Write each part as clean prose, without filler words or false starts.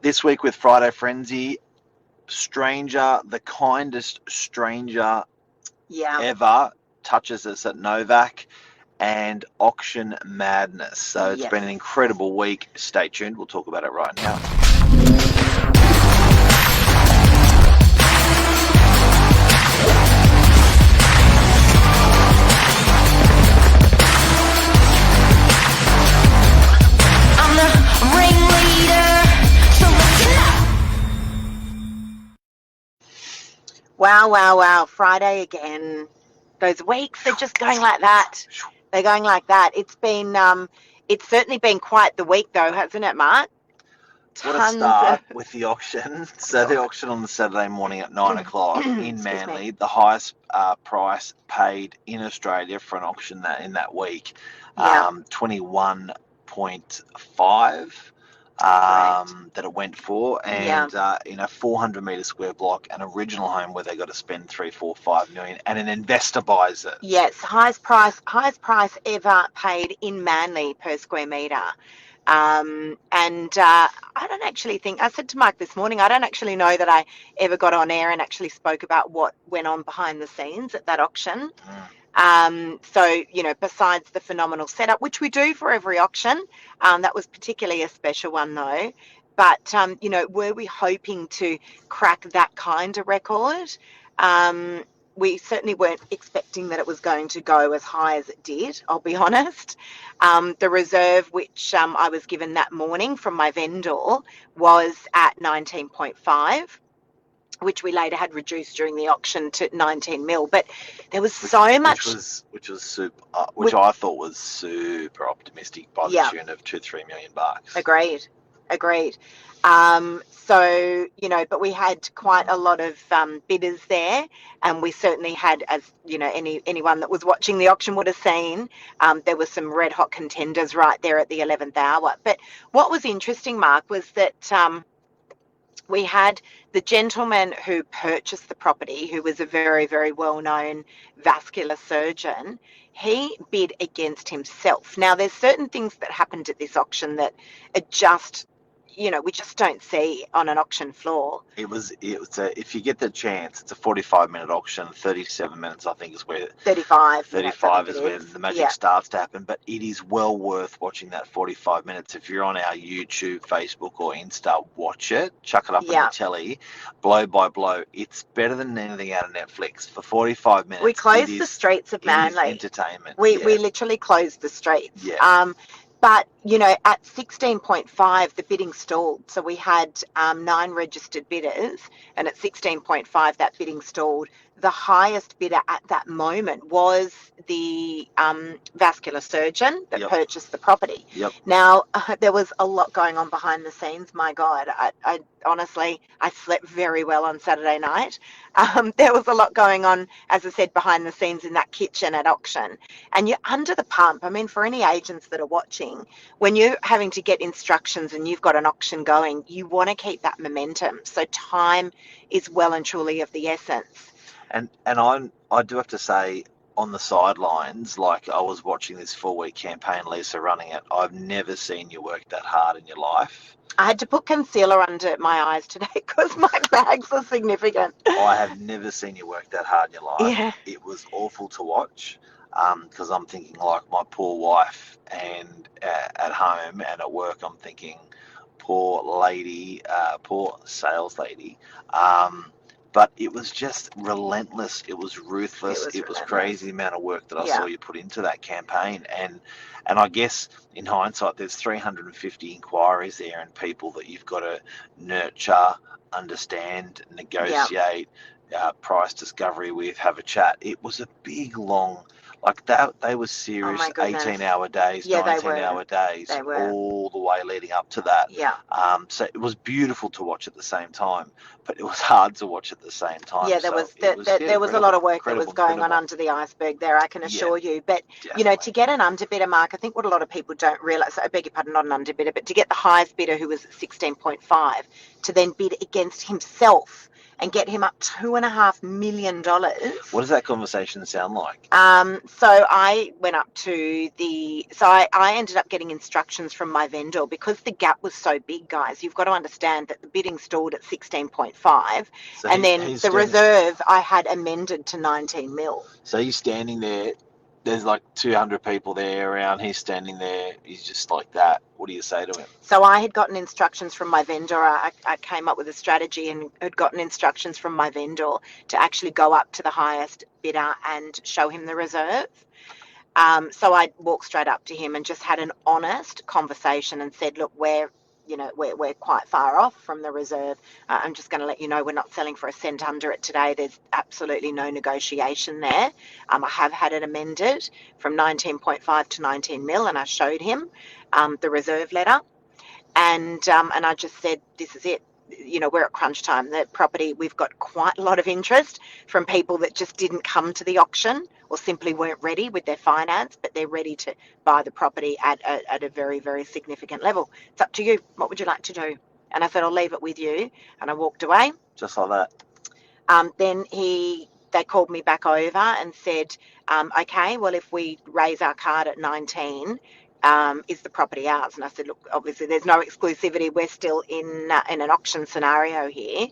This week with Friday Frenzy, stranger, the kindest stranger ever touches us at Novak, and Auction Madness. So it's been an incredible week. Stay tuned. We'll talk about it right now. Wow. Friday again. Those weeks are just going like that. They're going like that. It's certainly been quite the week though, hasn't it, Mark? What a start with the auction. So the auction on the Saturday morning at 9 o'clock in Manly, the highest price paid in Australia for an auction in that week, 21.5. That it went for, and in a 400 metre square block, an original home where they got to spend 3, 4, 5 million, and an investor buys it. Yes, highest price ever paid in Manly per square metre. I don't actually think, I said to Mike this morning, I don't actually know that I ever got on air and actually spoke about what went on behind the scenes at that auction. So, besides the phenomenal setup, which we do for every auction, that was particularly a special one though. But, were we hoping to crack that kind of record? We certainly weren't expecting that it was going to go as high as it did, I'll be honest. The reserve, which I was given that morning from my vendor, was at 19.5. which we later had reduced during the auction to 19 mil. But there was so much, which was super, which I thought was super optimistic by the tune of $2-3 million. Agreed. So but we had quite a lot of bidders there, and we certainly had, as anyone that was watching the auction would have seen, there were some red hot contenders right there at the 11th hour. But what was interesting, Mark, was that we had the gentleman who purchased the property, who was a very, very well-known vascular surgeon. He bid against himself. Now, there's certain things that happened at this auction that are just, we just don't see on an auction floor. It was if you get the chance, it's a 45-minute auction. 37 minutes, I think, is where 35 is where the magic starts to happen. But it is well worth watching that 45 minutes. If you're on our YouTube, Facebook, or Insta, watch it. Chuck it up on the telly, blow by blow. It's better than anything out of Netflix. For 45 minutes, we closed the streets of Manly. Entertainment. We literally closed the streets. Yeah. But, at 16.5, the bidding stalled. So we had 9 registered bidders, and at 16.5, that bidding stalled. The highest bidder at that moment was the vascular surgeon that purchased the property. Now, there was a lot going on behind the scenes. My God, I honestly, I slept very well on Saturday night. There was a lot going on, as I said, behind the scenes in that kitchen at auction. And you're under the pump. I mean, for any agents that are watching, when you're having to get instructions and you've got an auction going, you want to keep that momentum. So time is well and truly of the essence. And I do have to say, on the sidelines, like I was watching this 4-week campaign, Lisa running it, I've never seen you work that hard in your life. I had to put concealer under my eyes today because my bags are significant. I have never seen you work that hard in your life. Yeah. It was awful to watch, because I'm thinking like my poor wife, and at home and at work I'm thinking, poor lady, poor sales lady. But it was just relentless. It was ruthless. It was crazy the amount of work that I saw you put into that campaign. And I guess in hindsight, there's 350 inquiries there and people that you've got to nurture, understand, negotiate, price discovery with, have a chat. It was a big, long, like that. They were serious 18-hour days, 19-hour days, all the way leading up to that. So it was beautiful to watch at the same time, but it was hard to watch at the same time. Yeah, there was a lot of work that was going on under the iceberg there, I can assure you. But, to get an underbidder, Mark, I think what a lot of people don't realise, I beg your pardon, not an underbidder, but to get the highest bidder, who was at 16.5, to then bid against himself and get him up $2.5 million. What does that conversation sound like? So I went up to I ended up getting instructions from my vendor because the gap was so big, guys. You've got to understand that the bidding stalled at 16.5, So and then the reserve I had amended to 19 mil. So he's standing there. There's like 200 people there around. He's standing there. He's just like that. What do you say to him? So I had gotten instructions from my vendor. I came up with a strategy and had gotten instructions from my vendor to actually go up to the highest bidder and show him the reserve. So I walked straight up to him and just had an honest conversation and said, look, we're quite far off from the reserve. I'm just going to let you know we're not selling for a cent under it today. There's absolutely no negotiation there. I have had it amended from 19.5 to 19 mil, and I showed him the reserve letter, and I just said, this is it. We're at crunch time. The property, we've got quite a lot of interest from people that just didn't come to the auction or simply weren't ready with their finance, but they're ready to buy the property at a very, very significant level. It's up to you. What would you like to do? And I said, I'll leave it with you. And I walked away. Just like that. Then they called me back over and said, okay, well, if we raise our card at 19, is the property ours? And I said, look, obviously there's no exclusivity. We're still in an auction scenario here.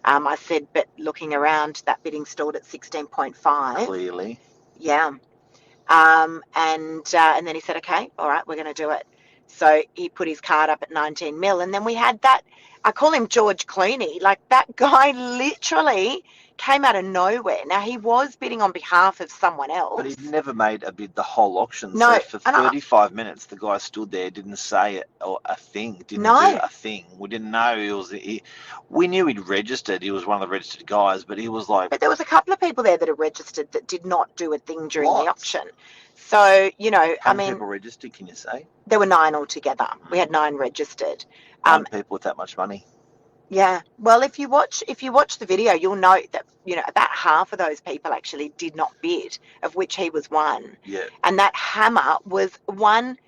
I said, but looking around, that bidding stalled at 16.5. Clearly. Yeah. And then he said, okay, all right, we're going to do it. So he put his card up at 19 mil. And then we had that, I call him George Clooney. Like, that guy literally came out of nowhere. Now, he was bidding on behalf of someone else. But he'd never made a bid the whole auction. No. So for 35 minutes, the guy stood there, didn't say it or a thing, didn't do a thing. We didn't know we knew he'd registered. He was one of the registered guys, but he was like... But there was a couple of people there that are registered that did not do a thing during the auction. So, How many people registered, can you say? There were 9 altogether. We had 9 registered. 9 people with that much money. Yeah. Well, if you watch the video, you'll note that, about half of those people actually did not bid, of which he was one. Yeah. And that hammer was 1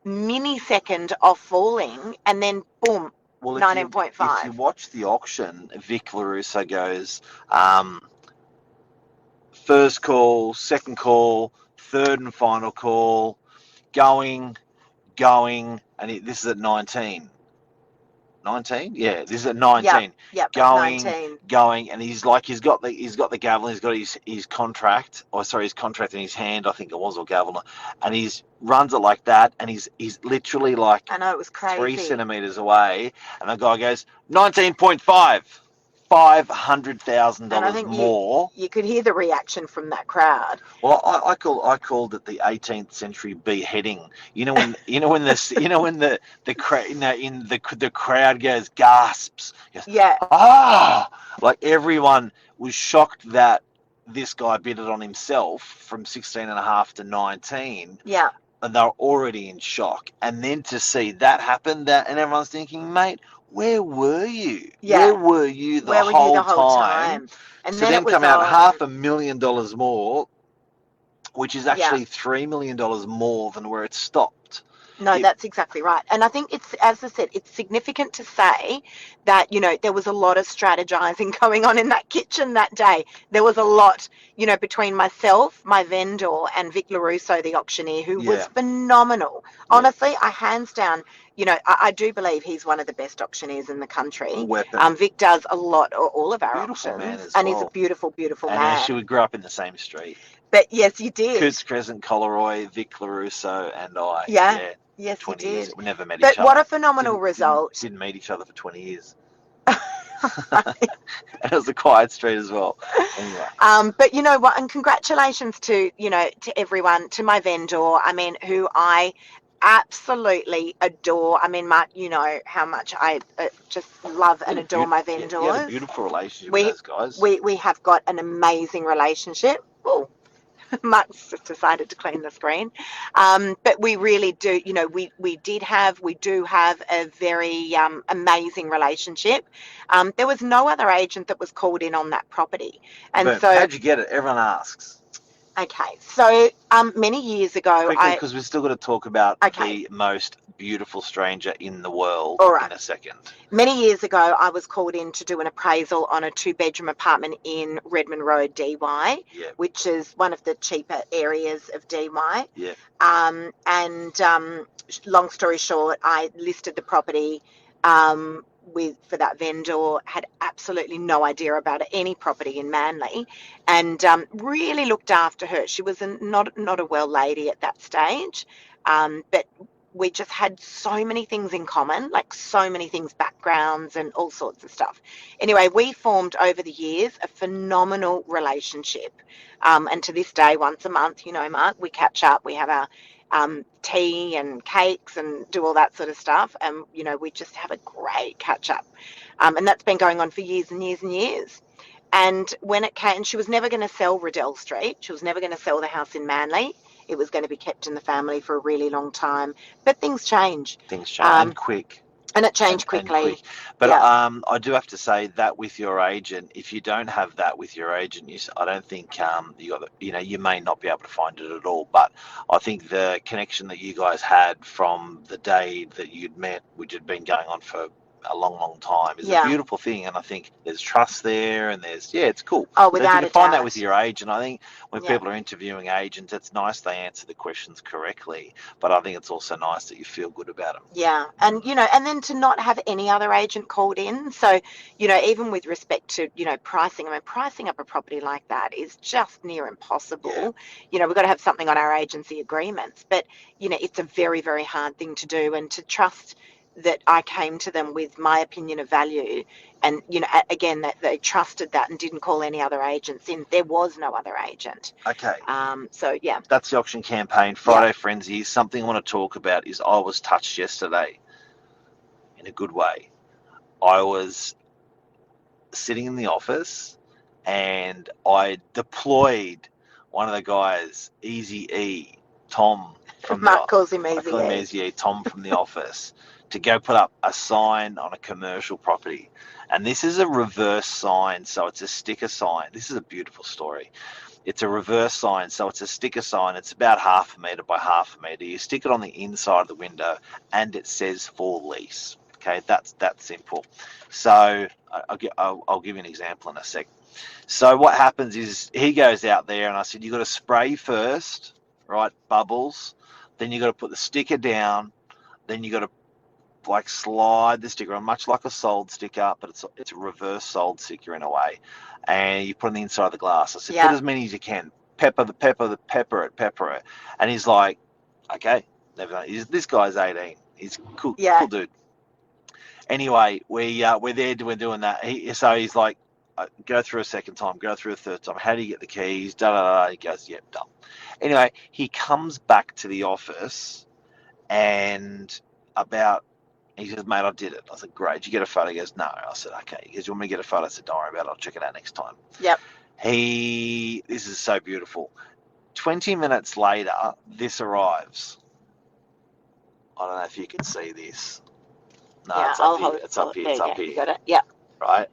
millisecond off falling, and then boom, 19.5. If you watch the auction, Vic Larusso goes, first call, second call, third and final call, going, and this is at 19. 19? Yeah, this is at 19. Yep, going, 19. Going, and he's got the gavel, he's got his contract, his contract in his hand, I think it was, or gavel, and he's runs it like that, and he's literally like, I know, it was crazy, 3 centimeters away, and the guy goes 19.5. $500,000 more. You could hear the reaction from that crowd. Well, I called it the 18th century beheading. When the crowd goes gasps. Goes, yeah. Like everyone was shocked that this guy bid it on himself from 16.5 to 19. Yeah. And they're already in shock, and then to see that happen, and everyone's thinking, mate, where were you? Yeah. Where were you the whole time? And to then come out $500,000 more, which is actually $3 million more than where it stopped. No, that's exactly right. And I think it's, as I said, it's significant to say that, there was a lot of strategizing going on in that kitchen that day. There was a lot, between myself, my vendor, and Vic Larusso, the auctioneer, who was phenomenal. Honestly, I hands down, I do believe he's one of the best auctioneers in the country. Vic does all of our auctions. And he's a beautiful, beautiful man. And actually, we grew up in the same street. But yes, you did. Coots Crescent, Coleroy, Vic Larusso, and I. Yeah. Yes, 20 you did. Years. We never met each other. But what a phenomenal result. Didn't meet each other for 20 years. And it was a quiet street as well. Anyway. But you know what? And congratulations to everyone, to my vendor, who I absolutely adore. Mark, you know how much I just love and adore my vendors. You have a beautiful relationship with those guys. We have got an amazing relationship. Oh, Mark's just decided to clean the screen. But we really do, we do have a very amazing relationship. There was no other agent that was called in on that property. And but how'd you get it? Everyone asks. Okay, so many years ago, Quickly, because we've still got to talk about okay, the most beautiful stranger in the world all right. in a second. Many years ago, I was called in to do an appraisal on a 2-bedroom apartment in Redmond Road, DY, Yeah, which is one of the cheaper areas of DY. yeah. And long story short, I listed the property for that vendor, had absolutely no idea about any property in Manly, and really looked after her. She was not a well lady at that stage, but we just had so many things in common, like so many things, backgrounds and all sorts of stuff. Anyway, we formed over the years a phenomenal relationship. And to this day, once a month, Mark, we catch up, we have our tea and cakes and do all that sort of stuff. And, we just have a great catch up. And that's been going on for years and years and years. And when it came, she was never going to sell Riddell Street. She was never going to sell the house in Manly. It was going to be kept in the family for a really long time. But things change. Things change and quick. And it changed quickly. And quick. But yeah. I do have to say that with your agent, if you don't have that with your agent, I don't think you may not be able to find it at all. But I think the connection that you guys had from the day that you'd met, which had been going on for a long time, is a beautiful thing. And I think there's trust there, and it's cool. Oh, so if you without can a find doubt. that with your agent, I think when people are interviewing agents, it's nice they answer the questions correctly. But I think it's also nice that you feel good about them. Yeah. And, and then to not have any other agent called in. So, even with respect to, pricing, pricing up a property like that is just near impossible. Yeah. We've got to have something on our agency agreements, but, it's a very, very hard thing to do, and to trust that I came to them with my opinion of value, and again, that they trusted that and didn't call any other agents in. There was no other agent. Okay. So yeah, that's the auction campaign. Friday Frenzy. Something I want to talk about is I was touched yesterday in a good way. I was sitting in the office and I deployed one of the guys, Easy E, Tom from Mark calls him Easy E, Tom from the office, to go put up a sign on a commercial property. And this is a reverse sign, so it's a sticker sign. This is a beautiful story. It's a reverse sign, so it's a sticker sign. It's about 1/2 meter by 1/2 meter. You stick it on the inside of the window, and it says for lease. Okay, that's simple. So I'll give you an example in a sec. So what happens is he goes out there, and I said, you got to spray first, right? Bubbles. Then you got to put the sticker down. Then you got to slide the sticker on, much like a sold sticker, but it's a reverse sold sticker in a way. And you put it on the inside of the glass. I said, put as many as you can. Pepper it. And he's like, okay, never know. This guy's 18. He's cool dude. Anyway, we're doing that. So he's like, go through a second time, go through a third time. How do you get the keys? He goes, yep, done. Anyway, he comes back to the office, and he says, mate, I did it. I said, great. Did you get a photo? He goes, no. I said, okay. He goes, you want me to get a photo? I said, don't worry about it. I'll check it out next time. Yep. This is so beautiful. 20 minutes later, this arrives. I don't know if you can see this. No, yeah, it's up here. It's up here. It's up here. You got it? Yep. Right?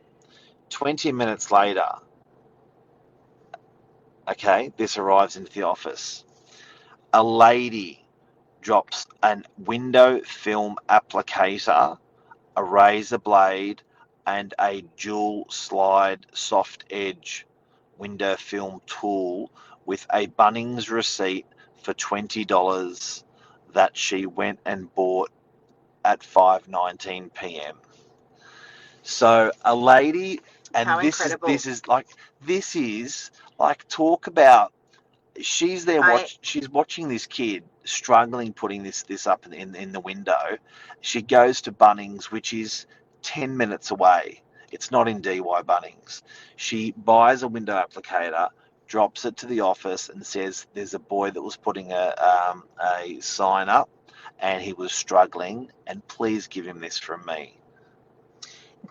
20 minutes later, okay, this arrives into the office. A lady drops a window film applicator, a razor blade, and a dual slide soft edge window film tool with a Bunnings receipt for $20 that she went and bought at 5:19 p.m. So a lady, and How this incredible. this is like talk about. She's there. She's watching this kid struggling putting this up in the window. She goes to Bunnings, which is 10 minutes away. It's not in DY Bunnings. She buys a window applicator, drops it to the office, and says, "There's a boy that was putting a sign up, and he was struggling, and please give him this from me."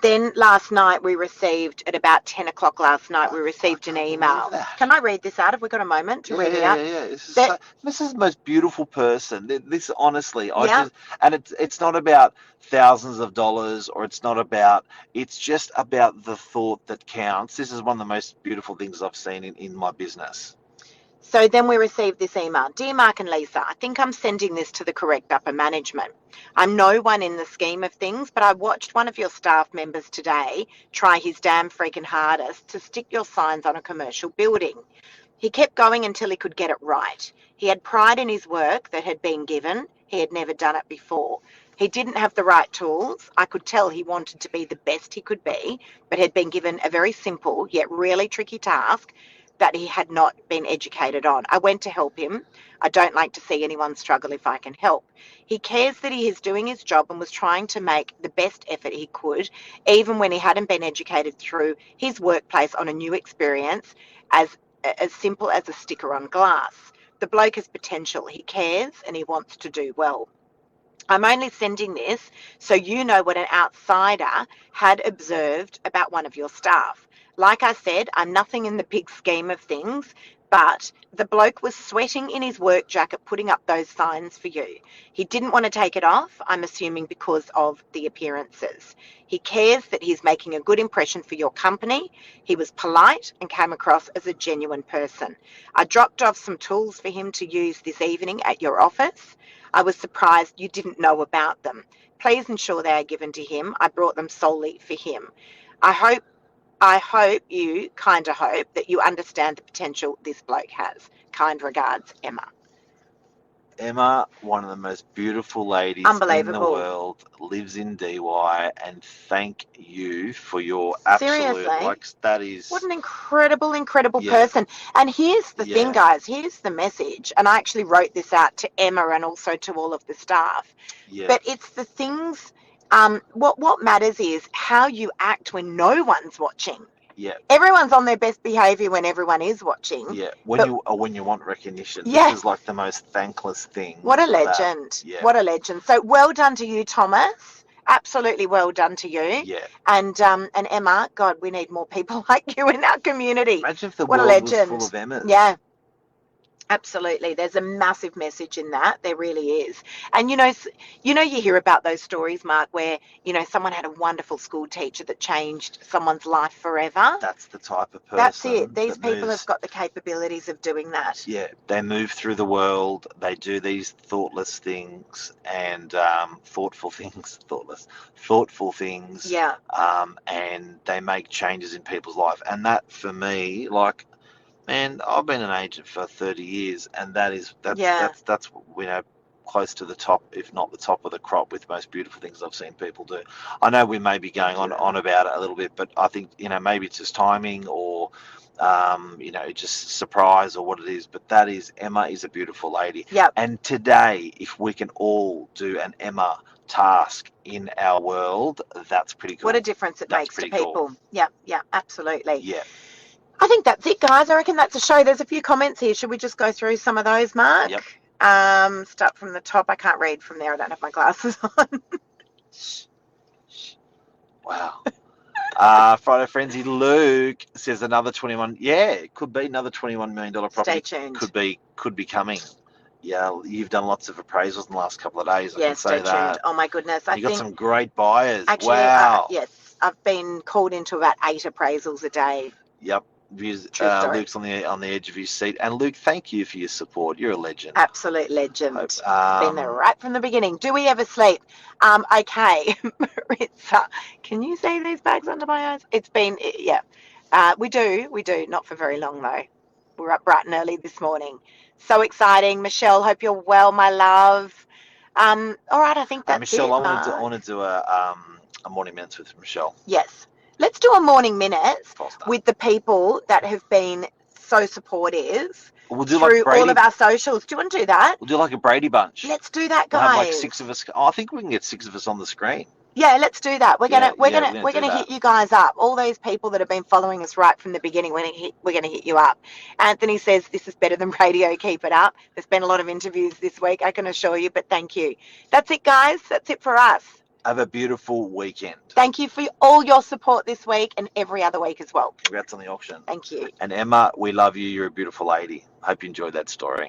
Then last night we received, at about 10 o'clock last night, we received an email. Can I read this out? Have we got a moment to read it out? Yeah. This is the most beautiful person. This, honestly, it's not about thousands of dollars, or it's just about the thought that counts. This is one of the most beautiful things I've seen in my business. So then we received this email. Dear Mark and Lisa, I think I'm sending this to the correct upper management. I'm no one in the scheme of things, but I watched one of your staff members today try his damn freaking hardest to stick your signs on a commercial building. He kept going until he could get it right. He had pride in his work that had been given. He had never done it before. He didn't have the right tools. I could tell he wanted to be the best he could be, but had been given a very simple yet really tricky task that he had not been educated on. I went to help him. I don't like to see anyone struggle if I can help. He cares that he is doing his job and was trying to make the best effort he could, even when he hadn't been educated through his workplace on a new experience as simple as a sticker on glass. The bloke has potential. He cares and he wants to do well. I'm only sending this so you know what an outsider had observed about one of your staff. Like I said, I'm nothing in the big scheme of things, but the bloke was sweating in his work jacket putting up those signs for you. He didn't want to take it off, I'm assuming because of the appearances. He cares that he's making a good impression for your company. He was polite and came across as a genuine person. I dropped off some tools for him to use this evening at your office. I was surprised you didn't know about them. Please ensure they are given to him. I brought them solely for him. I hope you hope that you understand the potential this bloke has. Kind regards, Emma. Emma, one of the most beautiful ladies in the world, lives in DY, and thank you for your absolute, Seriously? that is... What an incredible person. And here's the thing, guys, here's the message, and I actually wrote this out to Emma and also to all of the staff. Yeah. But it's the things, what matters is how you act when no one's watching. Yeah. Everyone's on their best behaviour when everyone is watching. Yeah. When you want recognition. Yeah. This is like the most thankless thing. What a legend. Yeah. What a legend. So well done to you, Thomas. Absolutely well done to you. Yeah. And Emma, God, we need more people like you in our community. Imagine if the world was full of Emmas. Yeah. Absolutely. There's a massive message in that. There really is. And, you hear about those stories, Mark, where, someone had a wonderful school teacher that changed someone's life forever. That's the type of person. That's it. These people have got the capabilities of doing that. Yeah. They move through the world. They do these thoughtless things and thoughtful things. Yeah. And they make changes in people's life. And that, for me, man, I've been an agent for 30 years, and that's close to the top, if not the top of the crop, with most beautiful things I've seen people do. I know we may be going on about it a little bit, but I think maybe it's just timing or just surprise or what it is. But Emma is a beautiful lady. Yeah. And today, if we can all do an Emma task in our world, that's pretty cool. What a difference it makes to people. Cool. Yeah, absolutely. Yeah. I think that's it, guys. I reckon that's a show. There's a few comments here. Should we just go through some of those, Mark? Yep. Start from the top. I can't read from there. I don't have my glasses on. Wow. Friday Frenzy Luke says another 21. Yeah, it could be another $21 million property. Stay tuned. Could be coming. Yeah, you've done lots of appraisals in the last couple of days. I can say stay tuned. Oh my goodness. You got some great buyers. Actually, wow. Yes, I've been called into about 8 appraisals a day. Yep. Luke's on the edge of his seat. And Luke, thank you for your support. You're a legend. Absolute legend. Been there right from the beginning. Do we ever sleep? Okay. Maritza, can you see these bags under my eyes? It's been, we do. Not for very long, though. We're up bright and early this morning. So exciting. Michelle, hope you're well, my love. All right, I think that's Michelle, it, I want to do a morning minutes with Michelle. Yes. Let's do a morning minutes with the people that have been so supportive through all of our socials. Do you want to do that? We'll do like a Brady Bunch. Let's do that, We'll guys. have like 6 of us. I think we can get 6 of us on the screen. Yeah, let's do that. We're gonna hit you guys up. All those people that have been following us right from the beginning, we're gonna hit you up. Anthony says this is better than radio. Keep it up. There's been a lot of interviews this week, I can assure you. But thank you. That's it, guys. That's it for us. Have a beautiful weekend. Thank you for all your support this week and every other week as well. Congrats on the auction. Thank you. And Emma, we love you. You're a beautiful lady. Hope you enjoyed that story.